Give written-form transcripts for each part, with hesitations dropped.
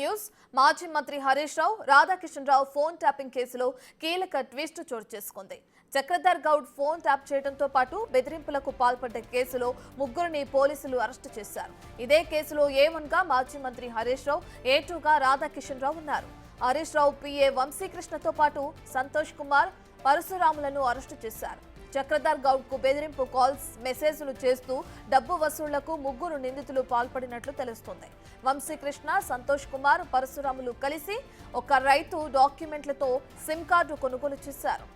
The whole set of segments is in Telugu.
న్యూస్. మాజీ మంత్రి హరీష్ రావు, రాధాకిషన్ రావు ఫోన్ ట్యాపింగ్ కేసులో కీలక ట్విస్ట్ చోటు చేసుకుంది. చక్రధర్ గౌడ్ ఫోన్ ట్యాప్ చేయడంతో పాటు బెదిరింపులకు పాల్పడ్డ కేసులో ముగ్గురిని పోలీసులు అరెస్టు చేశారు. ఇదే కేసులో A1 గా మాజీ మంత్రి హరీష్ రావు, A2 గా రాధాకిషన్ రావు ఉన్నారు. హరీష్ రావు PA వంశీకృష్ణతో పాటు సంతోష్ కుమార్, పరశురాములను అరెస్టు చేశారు. చక్రధర్ గౌడ్ కు బెదిరింపు కాల్స్, మెసేజ్లు చేస్తూ డబ్బు వసూళ్లకు ముగ్గురు నిందితులు పాల్పడినట్లు తెలుస్తోంది. వంశీకృష్ణ, సంతోష్ కుమార్, పరశురాములు కలిసి ఒక రైతు డాక్యుమెంట్లతో సిమ్ కార్డు కొనుగోలు చేశారు.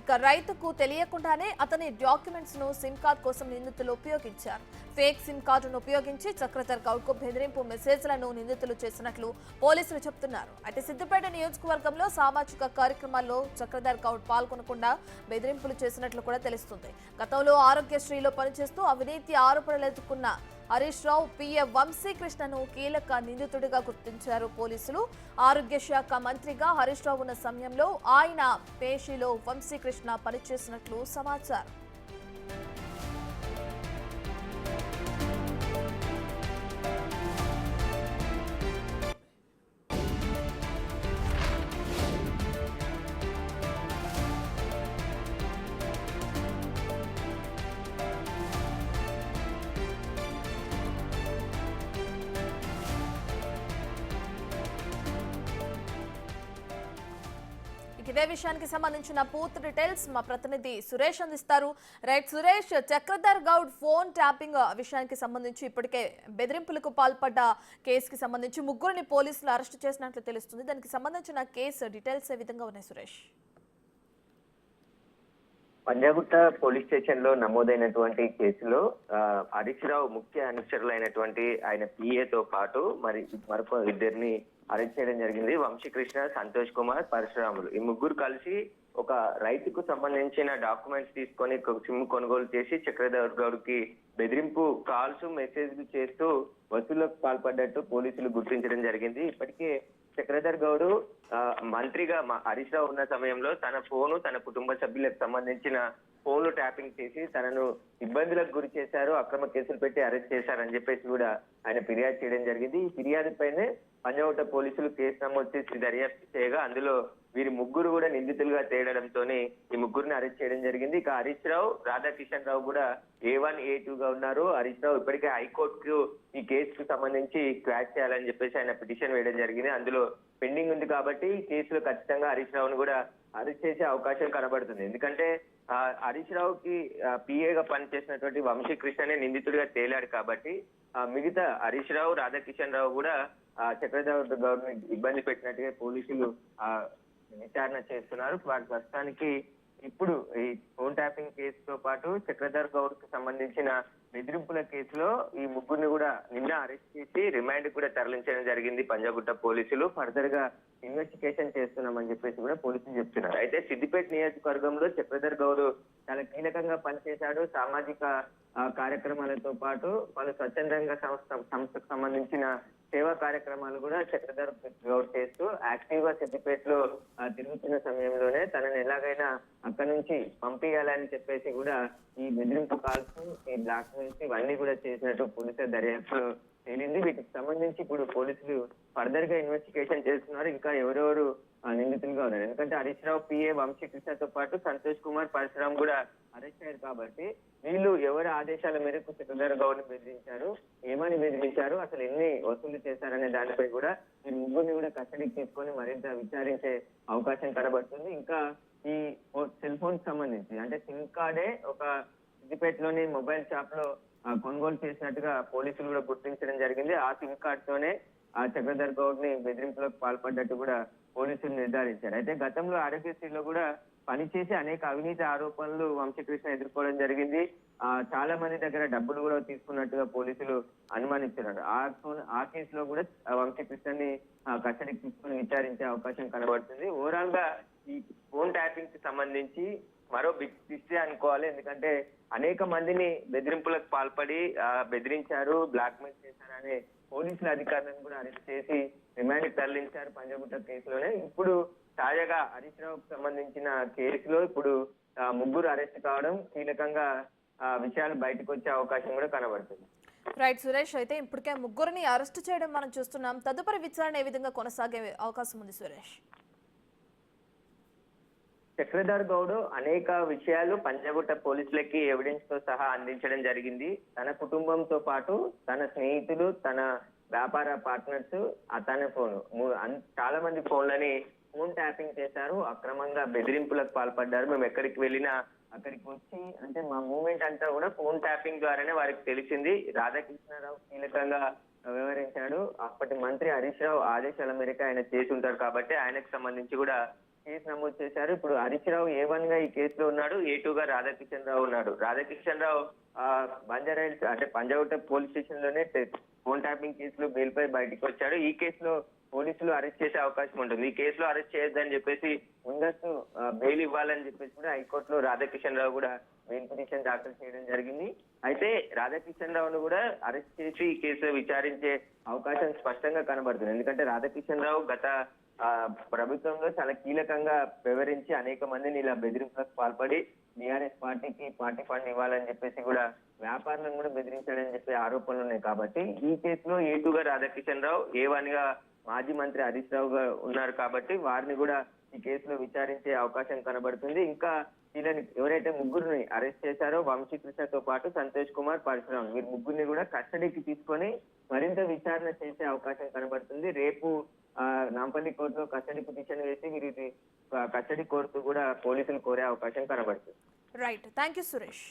ఇక రైతుకు తెలియకుండానే అతని డాక్యుమెంట్స్ ను సిమ్ కార్డు కోసం నిందితులు ఉపయోగించారు. ఫేక్ సిమ్ కార్డును ఉపయోగించి చక్రధర్ గౌడ్ కు బెదిరింపు మెసేజ్లను నిందితులు చేసినట్లు పోలీసులు చెబుతున్నారు. అయితే సిద్దిపేట నియోజకవర్గంలో సామాజిక కార్యక్రమాల్లో చక్రధర్ గౌడ్ పాల్గొనకుండా బెదిరింపులు చేసినట్లు కూడా తెలుస్తుంది. గతంలో ఆరోగ్యశ్రీలో పనిచేస్తూ అవినీతి ఆరోపణలు ఎదుర్కొన్న హరీష్ రావు PA వంశీకృష్ణను కీలక నిందితుడిగా గుర్తించారు పోలీసులు. ఆరోగ్య శాఖ మంత్రిగా హరీష్ రావు ఉన్న సమయంలో ఆయన పేషీలో వంశీకృష్ణ పనిచేసినట్లు సమాచారం. ఇదే విషయానికి సంబంధించిన పూర్తి డీటెయిల్స్ మా ప్రతినిధి సురేష్ అందిస్తారు. Right Suresh, Chakradhar Goud phone tapping విషయానికి సంబంధించి ఇప్పటికే బెదిరింపులకు పాల్పడ్డ కేసుకి సంబంధించి ముగ్గురిని పోలీసులు అరెస్టు చేసినట్లు తెలుస్తుంది. దానికి సంబంధించిన కేసు డీటెయిల్స్ ఏ విధంగా ఉన్నాయి సురేష్? పంజాగుట్ట పోలీస్ స్టేషన్ లో నమోదైనటువంటి కేసులో హరీష్ రావు ముఖ్య అనుచరులైనటువంటి ఆయన PAతో పాటు మరొక ఇద్దరిని అరెస్ట్ చేయడం జరిగింది. వంశీకృష్ణ, సంతోష్ కుమార్, పరశురాములు ఈ ముగ్గురు కలిసి ఒక రైతుకు సంబంధించిన డాక్యుమెంట్స్ తీసుకొని సిమ్ కొనుగోలు చేసి చక్రధర్ గౌడ్ కి బెదిరింపు కాల్స్, మెసేజ్లు చేస్తూ వసూళ్లకు పాల్పడ్డట్టు పోలీసులు గుర్తించడం జరిగింది. ఇప్పటికే చక్రధర్ గౌడ్ మంత్రిగా హరీష్ రావు ఉన్న సమయంలో తన ఫోను, తన కుటుంబ సభ్యులకు సంబంధించిన ఫోన్లు ట్యాపింగ్ చేసి తనను ఇబ్బందులకు గురి చేశారు, అక్రమ కేసులు పెట్టి అరెస్ట్ చేశారని చెప్పేసి కూడా ఆయన ఫిర్యాదు చేయడం జరిగింది. ఈ ఫిర్యాదుపైనే పంజాగుట్ట పోలీసులు కేసు నమోదు చేసి దర్యాప్తు చేయగా అందులో వీరి ముగ్గురు కూడా నిందితులుగా తేలడంతో ఈ ముగ్గురిని అరెస్ట్ చేయడం జరిగింది. ఇక హరీష్ రావు, రాధాకిషన్ రావు కూడా A1, A2 గా ఉన్నారు. హరీష్ రావు ఇప్పటికే హైకోర్టుకు ఈ కేసుకు సంబంధించి క్వాష్ చేయాలని చెప్పేసి ఆయన పిటిషన్ వేయడం జరిగింది. అందులో పెండింగ్ ఉంది కాబట్టి ఈ కేసులో ఖచ్చితంగా హరీష్ రావును కూడా అరెస్ట్ చేసే అవకాశం కనబడుతుంది. ఎందుకంటే హరీష్ రావుకి PAగా పనిచేసినటువంటి వంశీకృష్ణనే నిందితుడిగా తేలాడు కాబట్టి మిగతా హరీష్ రావు, రాధాకిషన్ రావు కూడా చక్రధర్ గౌడ్ ని ఇబ్బంది పెట్టినట్టుగా పోలీసులు విచారణ చేస్తున్నారు. వారి ప్రస్తుతానికి ఇప్పుడు ఈ ఫోన్ ట్యాపింగ్ కేసుతో పాటు చక్రధర్ గౌడ్ కు సంబంధించిన బెదిరింపుల కేసులో ఈ ముగ్గురిని కూడా నిన్న అరెస్ట్ చేసి రిమాండ్ కూడా తరలించడం జరిగింది పంజాగుట్ట పోలీసులు. ఫర్దర్ గా ఇన్వెస్టిగేషన్ చేస్తున్నామని చెప్పేసి కూడా పోలీసులు చెప్తున్నారు. అయితే సిద్దిపేట నియోజకవర్గంలో చక్రధర్ గౌడ్ చాలా కీలకంగా పనిచేశాడు. సామాజిక కార్యక్రమాలతో పాటు పలు స్వచ్ఛంద రంగ సంస్థకు సంబంధించిన సేవా కార్యక్రమాలు కూడా చక్రధర్ గౌడ్ చేస్తూ యాక్టివ్ గా సిద్దిపేటలో తిరుగుతున్న సమయంలోనే తనని ఎలాగైనా అక్కడి నుంచి పంపించాలని చెప్పేసి కూడా ఈ బెదిరింపు కాల్స్, ఈ బ్లాక్ మెయిల్స్ ఇవన్నీ కూడా చేసినట్టు పోలీసుల దర్యాప్తులో తేలింది. వీటికి సంబంధించి ఇప్పుడు పోలీసులు ఫర్దర్ గా ఇన్వెస్టిగేషన్ చేస్తున్నారు. ఇంకా ఎవరెవరు నిందితులుగా ఉన్నారు. ఎందుకంటే హరీష్ రావు PA వంశీకృష్ణతో పాటు సంతోష్ కుమార్, పరశురామ్ కూడా అరెస్ట్ అయ్యారు కాబట్టి వీళ్ళు ఎవరి ఆదేశాల మేరకు చక్రధర్ గౌడ్ ని బెదిరించారు, ఏమని బెదిరించారు, అసలు ఎన్ని వసూలు చేశారనే దానిపై కూడా ఈ ముగ్గురిని కూడా కస్టడీకి తీసుకొని మరింత విచారించే అవకాశం కనబడుతుంది. ఇంకా ఈ సెల్ ఫోన్ సంబంధించి అంటే సిమ్ కార్డే ఒక సిద్దిపేటలోని మొబైల్ షాప్ లో కొనుగోలు చేసినట్టుగా పోలీసులు కూడా గుర్తించడం జరిగింది. ఆ సిమ్ కార్డ్ తోనే చక్రధర్ గౌడ్ ని బెదిరింపులకు పాల్పడ్డట్టు కూడా పోలీసులు నిర్ధారించారు. అయితే గతంలో ఆరోగ్యశ్రీలో కూడా పనిచేసి అనేక అవినీతి ఆరోపణలు వంశీకృష్ణ ఎదుర్కోవడం జరిగింది. చాలా మంది దగ్గర డబ్బులు కూడా తీసుకున్నట్టుగా పోలీసులు అనుమానిస్తున్నారు. ఆ కేసులో కూడా వంశీకృష్ణని కస్టడీకి తీసుకుని విచారించే అవకాశం కనబడుతుంది. ఓవరాల్ గా ఈ ఫోన్ ట్యాపింగ్ కి సంబంధించి మరో బిగ్ ట్విస్ట్ అనుకోవాలి. ఎందుకంటే అనేక మందిని బెదిరింపులకు పాల్పడి బెదిరించారు, బ్లాక్ మెయిల్ చేశారనే పోలీసుల అధికారులను కూడా అరెస్ట్ చేసి రిమాండ్ తరలించారు పంజాగుట్ట కేసులోనే. ఇప్పుడు తాజాగా హరీష్ రావుకు సంబంధించిన కేసులో ఇప్పుడు ముగ్గురు అరెస్ట్ కావడం కీలకంగా విషయాలు బయటకు వచ్చే అవకాశం కూడా కనబడుతుంది. రైట్ సురేష్, అయితే ఇప్పటికే ముగ్గురిని అరెస్ట్ చేయడం మనం చూస్తున్నాం. తదుపరి విచారణ ఏ విధంగా కొనసాగే అవకాశం ఉంది సురేష్? చక్రధర్ గౌడ్ అనేక విషయాలు పంజాగుట్ట పోలీసులకి ఎవిడెన్స్ తో సహా అందించడం జరిగింది. తన కుటుంబంతో పాటు తన స్నేహితులు, తన వ్యాపార పార్ట్నర్స్, తన ఫోన్ చాలా మంది ఫోన్లని ఫోన్ ట్యాపింగ్ చేశారు, అక్రమంగా బెదిరింపులకు పాల్పడ్డారు. మేము ఎక్కడికి వెళ్ళినా అక్కడికి వచ్చి అంటే మా మూవ్మెంట్ అంతా కూడా ఫోన్ ట్యాపింగ్ ద్వారానే వారికి తెలిసింది. రాధాకృష్ణారావు కీలకంగా వ్యవహరించాడు. అప్పటి మంత్రి హరీష్ రావు ఆదేశాల మేరకు ఆయన చేసి ఉంటారు కాబట్టి ఆయనకు సంబంధించి కూడా కేసు నమోదు చేశారు. ఇప్పుడు హరీష్ రావు A1 గా ఈ కేసులో ఉన్నాడు, A2 గా రాధాకిషన్ రావు ఉన్నాడు. రాధాకిషన్ రావు బంజారాహిల్స్ అంటే పంజాగుట్ట పోలీస్ స్టేషన్ లోనే ఫోన్ ట్యాపింగ్ కేసులో బెయిల్ పై బయటకు వచ్చాడు. ఈ కేసులో పోలీసులు అరెస్ట్ చేసే అవకాశం ఉంటుంది. ఈ కేసులో అరెస్ట్ చేయొద్దని చెప్పేసి ముందస్తు బెయిల్ ఇవ్వాలని చెప్పేసి కూడా హైకోర్టులో రాధాకిషన్ రావు కూడా బెయిల్ పిటిషన్ దాఖలు చేయడం జరిగింది. అయితే రాధాకిషన్ రావును కూడా అరెస్ట్ చేసి ఈ కేసు విచారించే అవకాశం స్పష్టంగా కనబడుతుంది. ఎందుకంటే రాధాకిషన్ రావు గత ప్రభుత్వంలో చాలా కీలకంగా వ్యవహరించి అనేక మందిని ఇలా బెదిరింపులకు పాల్పడి బీఆర్ఎస్ పార్టీకి పార్టీ ఫండ్ ఇవ్వాలని చెప్పేసి కూడా వ్యాపారులను కూడా బెదిరించాడని చెప్పే ఆరోపణలు ఉన్నాయి. కాబట్టి ఈ కేసులో A2 గా రాధాకిషన్ రావు, A1 గా మాజీ మంత్రి హరీష్ రావు గా ఉన్నారు కాబట్టి వారిని కూడా ఈ కేసులో విచారించే అవకాశం కనబడుతుంది. ఇంకా వీళ్ళని ఎవరైతే ముగ్గురిని అరెస్ట్ చేశారో వంశీకృష్ణతో పాటు సంతోష్ కుమార్, పరశురామ్, వీరి ముగ్గురిని కూడా కస్టడీకి తీసుకొని మరింత విచారణ చేసే అవకాశం కనబడుతుంది. రేపు నాంపల్లి కోర్టులో కస్టడీ పిటిషన్ వేసి వీరి కస్టడీ కోర్టు కూడా పోలీసులు కోరే అవకాశం కనబడుతుంది. Right, thank you Suresh.